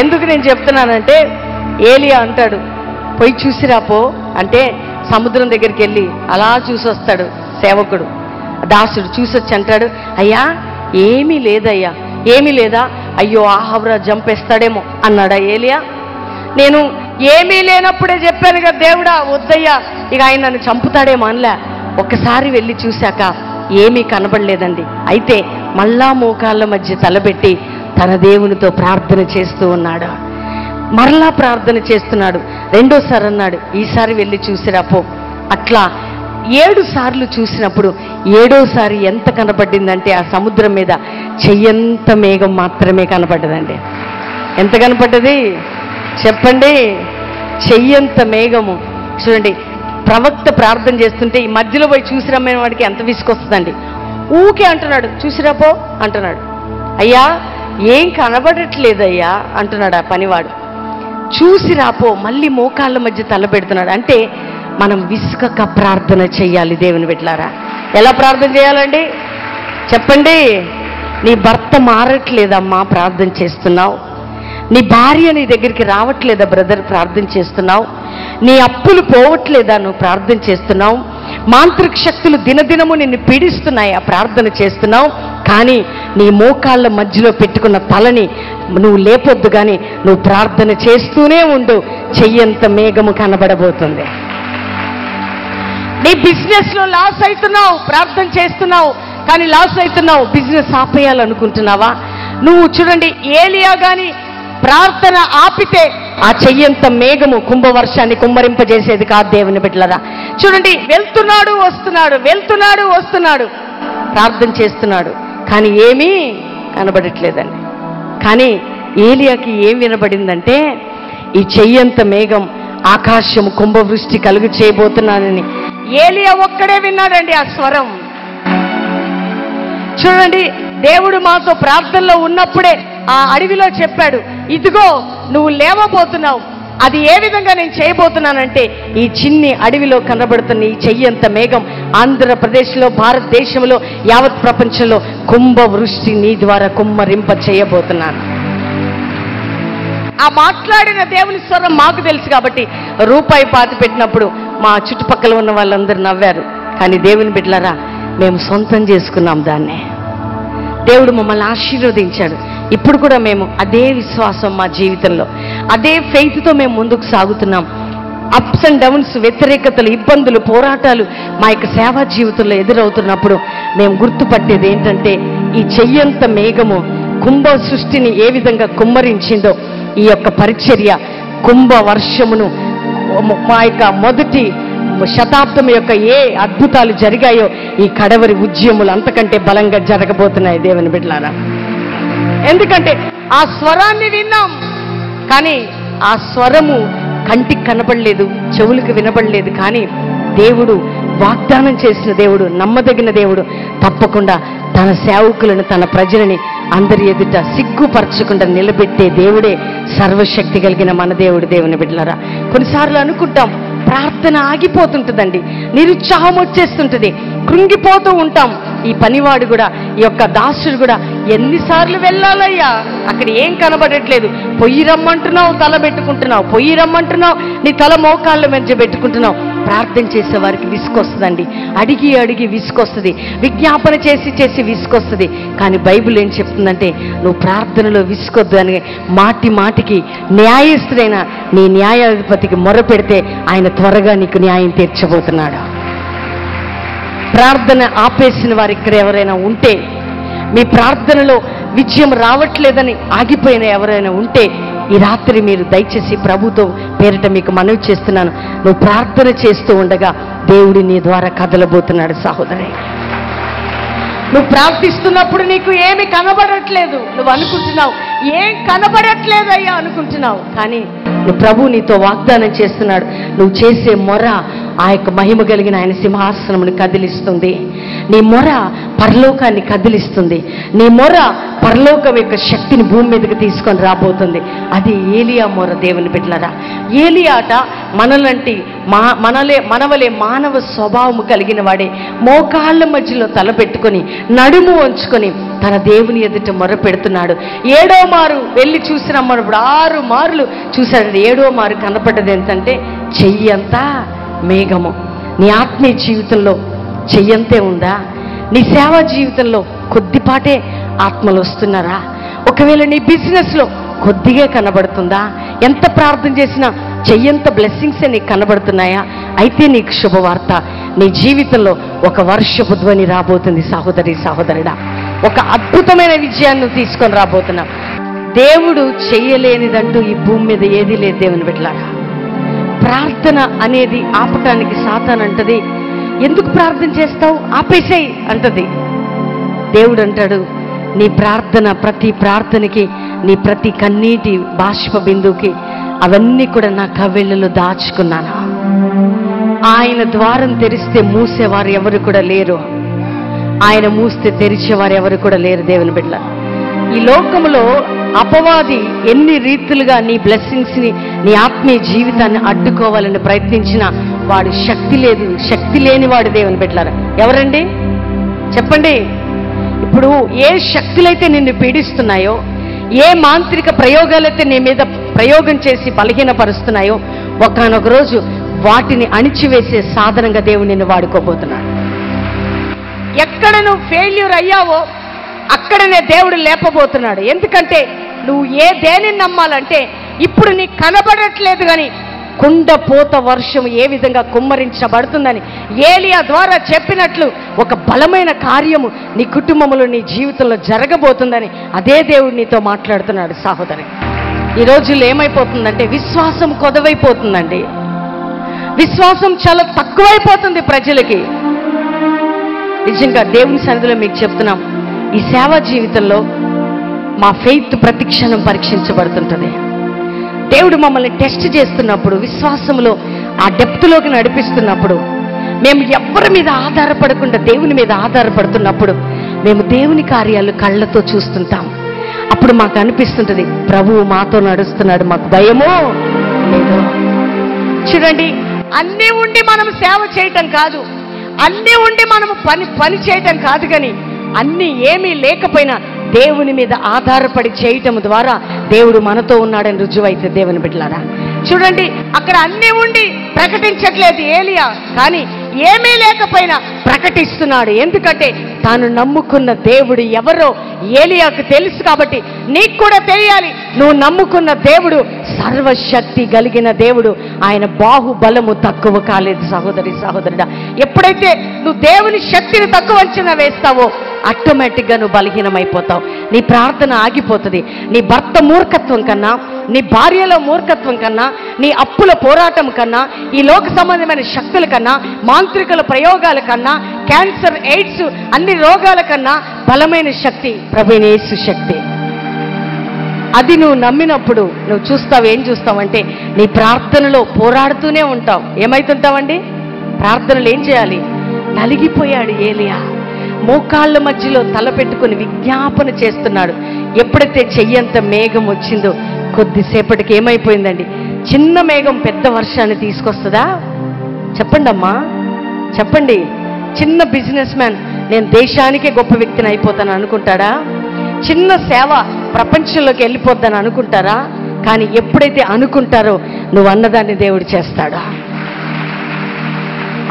ఎందుకు నేను చెప్తున్నానంటే, ఏలియా అంటాడు, పోయి చూసిరాపో అంటే సముద్రం దగ్గరికి వెళ్ళి అలా చూసొస్తాడు సేవకుడు, దాసుడు చూసొచ్చి అంటాడు, అయ్యా ఏమీ లేదయ్యా, ఏమీ లేదా? అయ్యో ఆహాబ్రా చంపేస్తాడేమో అన్నాడా ఏలియా? నేను ఏమీ లేనప్పుడే చెప్పాను కదా దేవుడా, వద్దయ్యా, ఇక ఆయన నన్ను చంపుతాడేమో అనలే. ఒక్కసారి వెళ్ళి చూశాక ఏమీ కనబడలేదండి. అయితే మళ్ళా మోకాళ్ళ మధ్య తలబెట్టి తన దేవునితో ప్రార్థన చేస్తూ ఉన్నాడు. మరలా ప్రార్థన చేస్తున్నాడు. రెండోసారి అన్నాడు, ఈసారి వెళ్ళి చూసిరాపో. అట్లా 7 సార్లు చూసినప్పుడు 7వసారి ఎంత కనపడిందంటే ఆ సముద్రం మీద చెయ్యంత మేఘం మాత్రమే కనపడ్డదండి. ఎంత కనపడ్డది చెప్పండి? చెయ్యంత మేఘము. చూడండి, ప్రవక్త ప్రార్థన చేస్తుంటే ఈ మధ్యలో పోయి చూసి రమ్మని వాడికి ఎంత విసుకొస్తుందండి. ఊకే అంటున్నాడు, చూసిరాపో అంటున్నాడు. అయ్యా ఏం కనబడట్లేదయ్యా అంటున్నాడు ఆ పనివాడు. చూసిరాపో, మళ్ళీ మోకాళ్ళ మధ్య తలబెడుతున్నాడు. అంటే మనం విసుకక ప్రార్థన చెయ్యాలి దేవుని బిడ్డలారా. ఎలా ప్రార్థన చేయాలండి చెప్పండి? నీ భర్త మారట్లేదమ్మా, ప్రార్థన చేస్తున్నావు. నీ భార్య నీ దగ్గరికి రావట్లేదా బ్రదర్, ప్రార్థన చేస్తున్నావు. నీ అప్పులు పోవట్లేదా, నువ్వు ప్రార్థన చేస్తున్నావు. మాంత్రిక శక్తులు దినదినము నిన్ను పీడిస్తున్నాయా, ప్రార్థన చేస్తున్నావు. కానీ నీ మోకాళ్ళ మధ్యలో పెట్టుకున్న తలని నువ్వు లేపొద్దు, కానీ నువ్వు ప్రార్థన చేస్తూనే ఉండు. చెయ్యంత మేఘము కనబడబోతుంది. నీ బిజినెస్లో లాస్ అవుతున్నావు, ప్రార్థన చేస్తున్నావు, కానీ లాస్ అవుతున్నావు. బిజినెస్ ఆపేయాలనుకుంటున్నావా? నువ్వు చూడండి, ఏలియా కానీ ప్రార్థన ఆపితే ఆ చెయ్యంత మేఘము కుంభవర్షాన్ని కుమ్మరింపజేసేది కాదు దేవుని బిడ్డలారా. చూడండి, వెళ్తున్నాడు వస్తున్నాడు, వెళ్తున్నాడు వస్తున్నాడు, ప్రార్థన చేస్తున్నాడు, కానీ ఏమీ కనబడట్లేదండి. కానీ ఏలియాకి ఏం వినబడిందంటే, ఈ చెయ్యంత మేఘం ఆకాశము కుంభవృష్టి కలుగు చేయబోతున్నానని ఏలియా ఒక్కడే విన్నాడండి ఆ స్వరం. చూడండి, దేవుడు మాతో ప్రార్థనలో ఉన్నప్పుడే ఆ అడవిలో చెప్పాడు, ఇదిగో నువ్వు లేవబోతున్నావు. అది ఏ విధంగా నేను చేయబోతున్నానంటే, ఈ చిన్ని అడవిలో కనబడుతున్న ఈ చెయ్యంత మేఘం ఆంధ్రప్రదేశ్లో, భారతదేశంలో, యావత్ ప్రపంచంలో కుంభవృష్టి నీ ద్వారా కుమ్మరింప చేయబోతున్నాను. ఆ మాట్లాడిన దేవుని స్వరం మాకు తెలుసు కాబట్టి రూపాయి పాతి పెట్టినప్పుడు మా చుట్టుపక్కల ఉన్న వాళ్ళందరూ నవ్వారు. కానీ దేవుని బిడ్డలారా, మేము సొంతం చేసుకున్నాం దాన్ని. దేవుడు మమ్మల్ని ఆశీర్వదించాడు. ఇప్పుడు కూడా మేము అదే విశ్వాసం మా జీవితంలో, అదే ఫెయిత్తో మేము ముందుకు సాగుతున్నాం. అప్స్ అండ్ డౌన్స్, వ్యతిరేకతలు, ఇబ్బందులు, పోరాటాలు మా యొక్క సేవా జీవితంలో ఎదురవుతున్నప్పుడు మేము గుర్తుపట్టేది ఏంటంటే, ఈ చెయ్యంత మేఘము కుంభ సృష్టిని ఏ విధంగా కుమ్మరించిందో, ఈ యొక్క పరిచర్య కుంభ వర్షమును మా యొక్క మొదటి శతాబ్దం యొక్క ఏ అద్భుతాలు జరిగాయో, ఈ కడవరి ఉద్యములు అంతకంటే బలంగా జరగబోతున్నాయి దేవుని బిడ్డలారా. ఎందుకంటే ఆ స్వరాన్ని విన్నాం, కానీ ఆ స్వరము కంటికి కనబడలేదు, చెవులకు వినబడలేదు. కానీ దేవుడు వాగ్దానం చేసిన దేవుడు, నమ్మదగిన దేవుడు, తప్పకుండా తన సేవకులను, తన ప్రజలని అందరి ఎదుట సిగ్గుపరచకుండా నిలబెట్టే దేవుడే సర్వశక్తి కలిగిన మన దేవుడు. దేవుని బిడ్డలారా, కొన్నిసార్లు అనుకుంటాం ప్రార్థన ఆగిపోతుంటుందండి, నిరుత్సాహం వచ్చేస్తుంటుంది, కృంగిపోతూ ఉంటాం. ఈ పనివాడు కూడా, ఈ యొక్క దాసుడు కూడా, ఎన్నిసార్లు వెళ్ళాలయ్యా, అక్కడ ఏం కనబడట్లేదు. పొయ్యి రమ్మంటున్నావు, తల పెట్టుకుంటున్నావు, పొయ్యి రమ్మంటున్నావు, నీ తల మోకాళ్ళ మధ్య పెట్టుకుంటున్నావు. ప్రార్థన చేసే వారికి విసుకొస్తుందండి, అడిగి అడిగి విసుకొస్తుంది, విజ్ఞాపన చేసి చేసి విసుకొస్తుంది. కానీ బైబిల్ ఏం చెప్తుందంటే, నువ్వు ప్రార్థనలో విసుకొద్దు అని మాటి మాటికి న్యాయస్థుడైన నీ న్యాయాధిపతికి మొరపెడితే ఆయన త్వరగా నీకు న్యాయం తీర్చబోతున్నాడు. ప్రార్థన ఆపేసిన వారు ఇక్కడ ఎవరైనా ఉంటే, మీ ప్రార్థనలో విజయం రావట్లేదని ఆగిపోయిన ఎవరైనా ఉంటే, ఈ రాత్రి మీరు దయచేసి ప్రభుతో పేరిట మీకు మనవి చేస్తున్నాను, నువ్వు ప్రార్థన చేస్తూ ఉండగా దేవుడు నీ ద్వారా కదలబోతున్నాడు సహోదరి. నువ్వు ప్రార్థిస్తున్నప్పుడు నీకు ఏమి కనబడట్లేదు, నువ్వు అనుకుంటున్నావు ఏం కనబడట్లేదయ్యా అనుకుంటున్నావు, కానీ నువ్వు ప్రభు నీతో వాగ్దానం చేస్తున్నాడు. నువ్వు చేసే మొర ఆ యొక్క మహిమ కలిగిన ఆయన సింహాసనమును కదిలిస్తుంది. నీ మొర పరలోకాన్ని కదిలిస్తుంది. నీ మొర పరలోకం యొక్క శక్తిని భూమి మీదకి తీసుకొని రాబోతుంది. అది ఏలియా మొర. దేవుని బిడ్డలారా, ఏలియాట మనవలే మానవ స్వభావము కలిగిన వాడే మోకాళ్ళ మధ్యలో తల పెట్టుకొని నడుము వంచుకొని తన దేవుని ఎదుట మొర పెడుతున్నాడు. 7వ మారు వెళ్ళి చూసి రమ్మన్నప్పుడు 6 మార్లు చూశాడండి. 7వ మారు కనపడ్డది ఏంటంటే చెయ్యంతా మేఘము. నీ ఆత్మీయ జీవితంలో చెయ్యంతే ఉందా? నీ సేవా జీవితంలో కొద్దిపాటే ఆత్మలు వస్తున్నారా? ఒకవేళ నీ బిజినెస్లో కొద్దిగా కనబడుతుందా? ఎంత ప్రార్థన చేసినా చెయ్యంత బ్లెస్సింగ్సే నీకు కనబడుతున్నాయా? అయితే నీకు శుభవార్త, నీ జీవితంలో ఒక వర్షపు ధ్వని రాబోతుంది. సహోదరి సహోదరుడా, ఒక అద్భుతమైన విజయాన్ని తీసుకొని రాబోతున్నా. దేవుడు చెయ్యలేనిదంటూ ఈ భూమి మీద ఏదీ లేదు. దేవుని బిడ్డలారా, ప్రార్థన అనేది ఆపటానికి సాతాను అంటది, ఎందుకు ప్రార్థన చేస్తావు, ఆపేసేయి అంటది. దేవుడు అంటాడు, నీ ప్రార్థన, ప్రతి ప్రార్థనకి, నీ ప్రతి కన్నీటి బాష్ప బిందువుకి అవన్నీ కూడా నా కవ్వెళ్ళలో దాచుకున్నాను. ఆయన ద్వారం తెరిస్తే మూసేవారు ఎవరు కూడా లేరు, ఆయన మూస్తే తెరిచేవారు ఎవరు కూడా లేరు. దేవుని బిడ్డ, ఈ లోకంలో అపవాది ఎన్ని రీతులుగా నీ బ్లెస్సింగ్స్ని, నీ ఆత్మీయ జీవితాన్ని అడ్డుకోవాలని ప్రయత్నించినా వాడు శక్తి లేనివాడు. దేవుని బిడ్డలారా, ఎవరండి చెప్పండి? ఇప్పుడు ఏ శక్తులైతే నిన్ను పీడిస్తున్నాయో, ఏ మాంత్రిక ప్రయోగాలైతే నీ మీద ప్రయోగం చేసి బలహీనపరుస్తున్నాయో, ఒకానొక రోజు వాటిని అణిచివేసే సాధనంగా దేవుడు నిన్ను వాడుకోబోతున్నాడు. ఎక్కడ నువ్వు ఫెయిల్యూర్ అయ్యావో అక్కడనే దేవుడు లేపబోతున్నాడు. ఎందుకంటే నువ్వు దేనిని నమ్మాలంటే, ఇప్పుడు నీకు కనబడట్లేదు కానీ కుండపోత వర్షం ఏ విధంగా కుమ్మరించబడుతుందని ఏలియా ద్వారా చెప్పినట్లు ఒక బలమైన కార్యము నీ కుటుంబంలో, నీ జీవితంలో జరగబోతుందని అదే దేవుడు నీతో మాట్లాడుతున్నాడు. సహోదరి, ఈ రోజుల్లో ఏమైపోతుందంటే విశ్వాసం కొదవైపోతుందండి. విశ్వాసం చాలా తక్కువైపోతుంది ప్రజలకి. నిజంగా దేవుని సన్నిధిలో మీకు చెప్తున్నాం, ఈ సేవా జీవితంలో మా ఫెయిత్ ప్రతిక్షణం పరీక్షించబడుతుంటుంది. దేవుడు మమ్మల్ని టెస్ట్ చేస్తున్నప్పుడు, విశ్వాసంలో ఆ డెప్త్లోకి నడిపిస్తున్నప్పుడు, మేము ఎవరి మీద ఆధారపడకుండా దేవుని మీద ఆధారపడుతున్నప్పుడు మేము దేవుని కార్యాలు కళ్ళతో చూస్తుంటాం. అప్పుడు మాకు అనిపిస్తుంటుంది, ప్రభువు మాతో నడుస్తున్నాడు, మాకు భయమో లేదు. చూడండి, అన్నీ ఉండి మనం సేవ చేయటం కాదు, అన్నీ ఉండి మనం పని చేయటం కాదు, కానీ అన్నీ ఏమీ లేకపోయినా దేవుని మీద ఆధారపడి చేయటం ద్వారా దేవుడు మనతో ఉన్నాడని రుజువైతే. దేవుని బిడ్డలారా, చూడండి, అక్కడ అన్నీ ఉండి ప్రకటించట్లేదు ఏలియా, కానీ ఏమీ లేకపోయినా ప్రకటిస్తున్నాడు. ఎందుకంటే తాను నమ్ముకున్న దేవుడు ఎవరో ఏలియాకు తెలుసు. కాబట్టి నీకు కూడా తెలియాలి, నువ్వు నమ్ముకున్న దేవుడు సర్వశక్తి కలిగిన దేవుడు. ఆయన బాహుబలము తక్కువ కాలేదు. సహోదరి సహోదరుడా, ఎప్పుడైతే నువ్వు దేవుని శక్తిని తక్కువ అంచనా వేస్తావో ఆటోమేటిక్గా నువ్వు బలహీనమైపోతావు. నీ ప్రార్థన ఆగిపోతుంది. నీ భర్త మూర్ఖత్వం కన్నా, నీ భార్యలో మూర్ఖత్వం కన్నా, నీ అప్పుల పోరాటం కన్నా, ఈ లోక సంబంధమైన శక్తుల కన్నా, మాంత్రికుల ప్రయోగాల కన్నా, క్యాన్సర్, ఎయిడ్స్, అన్ని రోగాల కన్నా బలమైన శక్తి ప్రభువైన యేసు శక్తి. అది నువ్వు నమ్మినప్పుడు నువ్వు చూస్తావు. ఏం చూస్తావంటే నీ ప్రార్థనలో పోరాడుతూనే ఉంటావు. ఏమైతుంటావండి? ప్రార్థనలు ఏం చేయాలి? నలిగిపోయాడు ఏలియా. మోకాళ్ళ మధ్యలో తల పెట్టుకుని విజ్ఞాపన చేస్తున్నాడు. ఎప్పుడైతే చెయ్యంత మేఘం వచ్చిందో కొద్దిసేపటికి ఏమైపోయిందండి? చిన్న మేఘం పెద్ద వర్షాన్ని తీసుకొస్తుందా? చెప్పండి అమ్మా, చెప్పండి. చిన్న బిజినెస్ మ్యాన్ నేను దేశానికే గొప్ప వ్యక్తిని అయిపోతాను అనుకుంటాడా? చిన్న సేవ ప్రపంచంలోకి వెళ్ళిపోద్దని అనుకుంటారా? కానీ ఎప్పుడైతే అనుకుంటారో నువ్వు అన్నదాన్ని దేవుడు చేస్తాడా.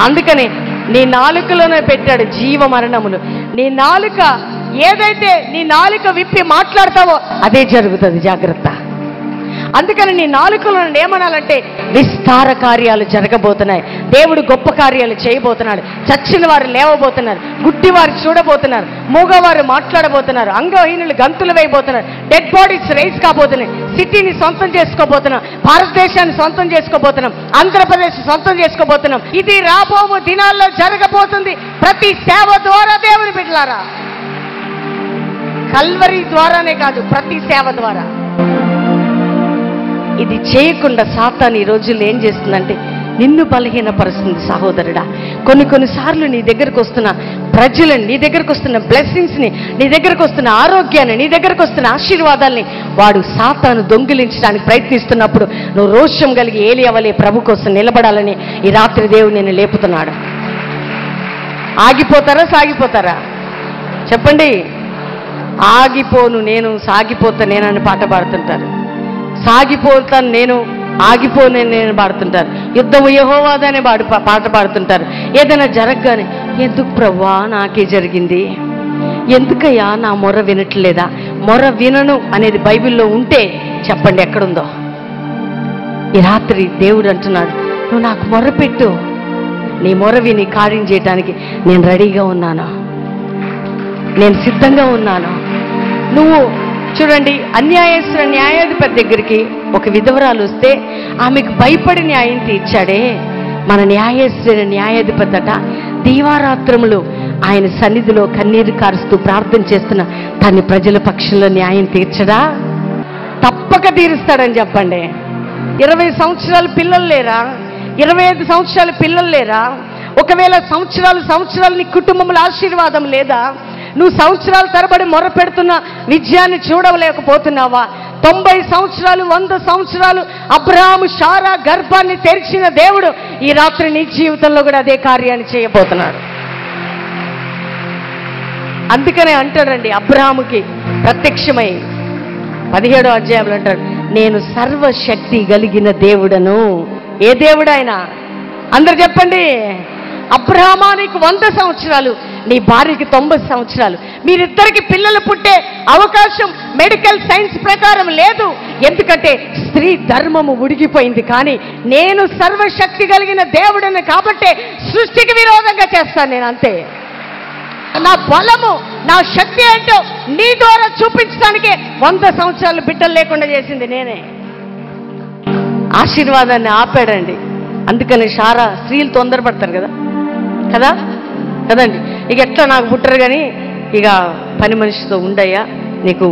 అందుకని నీ నాలుకలోనే పెట్టాడు జీవ మరణములు. నీ నాలుక ఏదైతే నీ నాలుక విప్పి మాట్లాడతావో అదే జరుగుతుంది. జాగ్రత్త. అందుకని నీ నాలుకలో ఏమనాలంటే విస్తార కార్యాలు జరగబోతున్నాయి. దేవుడు గొప్ప కార్యాలు చేయబోతున్నాడు. చచ్చిన వారు లేవబోతున్నారు, గుడ్డివారు చూడబోతున్నారు, మూగవారు మాట్లాడబోతున్నారు, అంగహీనులు గంతులు వేయబోతున్నారు, డెడ్ బాడీస్ రైజ్ కాబోతున్నాయి, సిటీని సొంతం చేసుకోబోతున్నాం, భారతదేశాన్ని సొంతం చేసుకోబోతున్నాం, ఆంధ్రప్రదేశ్ సొంతం చేసుకోబోతున్నాం. ఇది రాబోవు దినాల్లో జరగబోతుంది. ప్రతి సేవ ద్వారా దేవుని బిడ్డలారా, కల్వరి ద్వారానే కాదు, ప్రతి సేవ ద్వారా. ఇది చేయకుండా సాతాను ఈ రోజుల్లో ఏం చేస్తుందంటే నిన్ను బలహీనపరుస్తుంది సహోదరుడా. కొన్నిసార్లు నీ దగ్గరకు వస్తున్న ప్రజలని, నీ దగ్గరకు వస్తున్న బ్లెస్సింగ్స్ని, నీ దగ్గరకు వస్తున్న ఆరోగ్యాన్ని, నీ దగ్గరకు వస్తున్న ఆశీర్వాదాల్ని వాడు సాతాను దొంగిలించడానికి ప్రయత్నిస్తున్నప్పుడు నువ్వు రోషం కలిగి ఏలియా వలె ప్రభు కోసం నిలబడాలని ఈ రాత్రి దేవుడు నిన్ను లేపుతున్నాడు. ఆగిపోతారా సాగిపోతారా చెప్పండి? ఆగిపోను నేను, సాగిపోతా నేనని పాట పాడుతుంటారు. సాగిపోతాను నేను, ఆగిపోను నేను పాడుతుంటారు. యుద్ధము యెహోవాదనే పాట పాడుతుంటారు. ఏదైనా జరగగానే ఎందుకు ప్రభువా నాకే జరిగింది, ఎందుకయ్యా నా మొర వినట్లేదా? మొర వినను అనేది బైబిల్లో ఉంటే చెప్పండి ఎక్కడుందో. ఈ రాత్రి దేవుడు అంటున్నాడు, నువ్వు నాకు మొర పెట్టు, నీ మొర విని కార్యం చేయడానికి నేను రెడీగా ఉన్నాను, నేను సిద్ధంగా ఉన్నాను. నువ్వు చూడండి, అన్యాయస్తుల న్యాయాధిపతి దగ్గరికి ఒక విధవరాలు వస్తే ఆమెకు భయపడి న్యాయం తీర్చాడే మన న్యాయస్తుల న్యాయాధిపతి అట. దీవారాత్రములు ఆయన సన్నిధిలో కన్నీరు కారుస్తూ ప్రార్థన చేస్తున్న తన ప్రజల పక్షంలో న్యాయం తీర్చడా? తప్పక తీరుస్తాడని చెప్పండి. 20 సంవత్సరాల పిల్లలు లేరా? 25 సంవత్సరాల పిల్లలు లేరా? ఒకవేళ సంవత్సరాలు నీ కుటుంబంలో ఆశీర్వాదం లేదా? నువ్వు సంవత్సరాల తరబడి మొర పెడుతున్న విజయాన్ని చూడలేకపోతున్నావా? 90 సంవత్సరాలు 100 సంవత్సరాలు అబ్రహాము శారా గర్భాన్ని తెరిచిన దేవుడు ఈ రాత్రి నీ జీవితంలో కూడా అదే కార్యాన్ని చేయబోతున్నాడు. అందుకనే అంటాడండి, అబ్రహాముకి ప్రత్యక్షమై 17వ అధ్యాయంలో అంటాడు, నేను సర్వశక్తి కలిగిన దేవుడను. ఏ దేవుడైనా? అందరు చెప్పండి. అబ్రహామా నీకు 100 సంవత్సరాలు, నీ భార్యకి 90 సంవత్సరాలు. మీరిద్దరికి పిల్లలు పుట్టే అవకాశం మెడికల్ సైన్స్ ప్రకారం లేదు, ఎందుకంటే స్త్రీ ధర్మము ఉడిగిపోయింది. కానీ నేను సర్వశక్తి కలిగిన దేవుడిని కాబట్టి సృష్టికి విరోధంగా చేస్తాను నేను, అంతే. నా బలము, నా శక్తి ఏంటో నీ ద్వారా చూపించడానికి 100 సంవత్సరాలు బిడ్డలు లేకుండా చేసింది నేనే. ఆశీర్వాదాన్ని ఆపాడండి. అందుకని శారా, స్త్రీలు తొందరపడతారు కదా కదండి. ఇక ఎట్లా నాకు పుట్టరు కానీ ఇక పని మనిషితో ఉండయ్యా, నీకు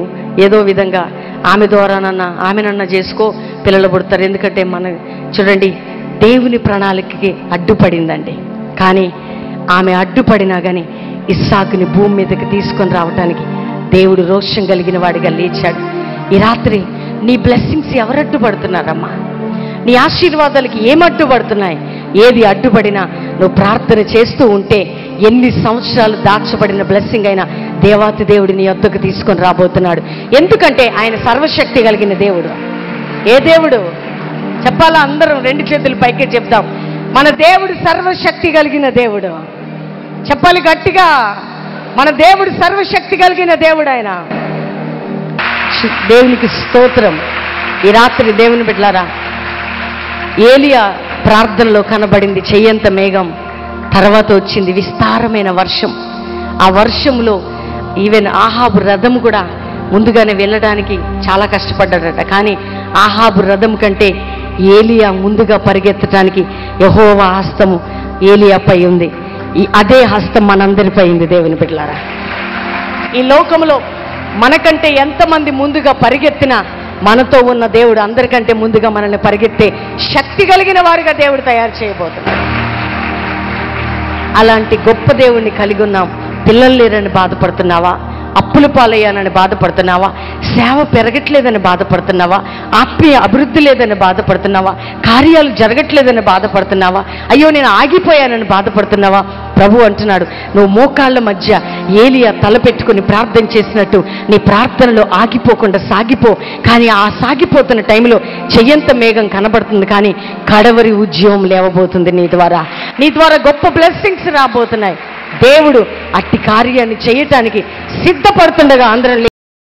ఏదో విధంగా ఆమె ద్వారానన్నా ఆమెనన్నా చేసుకో, పిల్లలు పుడతారు. ఎందుకంటే మన చూడండి, దేవుని ప్రణాళికకి అడ్డుపడిందండి. కానీ ఆమె అడ్డుపడినా కానీ ఇస్సాకుని భూమి మీదకి తీసుకొని రావటానికి దేవుడు రోషం కలిగిన వాడిగా లేచాడు. ఈ రాత్రి నీ బ్లెస్సింగ్స్ ఎవరు అడ్డుపడుతున్నారమ్మా? నీ ఆశీర్వాదాలకి ఏమడ్డుపడుతున్నాయి? ఏది అడ్డుపడినా నువ్వు ప్రార్థన చేస్తూ ఉంటే ఎన్ని సంవత్సరాలు దాచబడిన బ్లెస్సింగ్ అయినా దేవాతి దేవుడు నీ యొద్దకు తీసుకొని రాబోతున్నాడు. ఎందుకంటే ఆయన సర్వశక్తి కలిగిన దేవుడు. ఏ దేవుడు చెప్పాలా? అందరం 2 చేతులు పైకే చెప్తాం, మన దేవుడు సర్వశక్తి కలిగిన దేవుడు. చెప్పాలి గట్టిగా, మన దేవుడు సర్వశక్తి కలిగిన దేవుడు. ఆయన దేవునికి స్తోత్రం. ఈ రాత్రి దేవుని బిడ్డలారా, ఏలియా ప్రార్థనలో కనబడింది చెయ్యంత మేఘం, తర్వాత వచ్చింది విస్తారమైన వర్షం. ఆ వర్షంలో ఈవెన్ ఆహాబు రథం కూడా ముందుగానే వెళ్ళడానికి చాలా కష్టపడ్డాడట. కానీ ఆహాబు రథం కంటే ఏలియా ముందుగా పరిగెత్తడానికి యెహోవా హస్తము ఏలియాపై ఉంది. అదే హస్తం మనందరిపై ఉంది. దేవుని బిడ్డలారా, ఈ లోకంలో మనకంటే ఎంతమంది ముందుగా పరిగెత్తినా మనతో ఉన్న దేవుడు అందరికంటే ముందుగా మనల్ని పరిగెత్తే శక్తి కలిగిన వారిగా దేవుడు తయారు చేయబోతున్నాడు. అలాంటి గొప్ప దేవుణ్ణి కలిగి ఉన్నాం. పిల్లలు లేరని బాధపడుతున్నావా? అప్పుల పాలయ్యానని బాధపడుతున్నావా? సేవ పెరగట్లేదని బాధపడుతున్నావా? ఆత్మీయ అభివృద్ధి లేదని బాధపడుతున్నావా? కార్యాలు జరగట్లేదని బాధపడుతున్నావా? అయ్యో నేను ఆగిపోయానని బాధపడుతున్నావా? ప్రభు అంటున్నాడు, నువ్వు మోకాళ్ళ మధ్య ఏలియా తలపెట్టుకుని ప్రార్థన చేసినట్టు నీ ప్రార్థనలో ఆగిపోకుండా సాగిపో. కానీ ఆ సాగిపోతున్న టైంలో చెయ్యంత మేఘం కనబడుతుంది, కానీ కడవరి ఉద్యమం లేవబోతుంది. నీ ద్వారా గొప్ప బ్లెస్సింగ్స్ రాబోతున్నాయి. దేవుడు అట్టి కార్యాన్ని చేయటానికి సిద్ధపడుతుండగా అందరం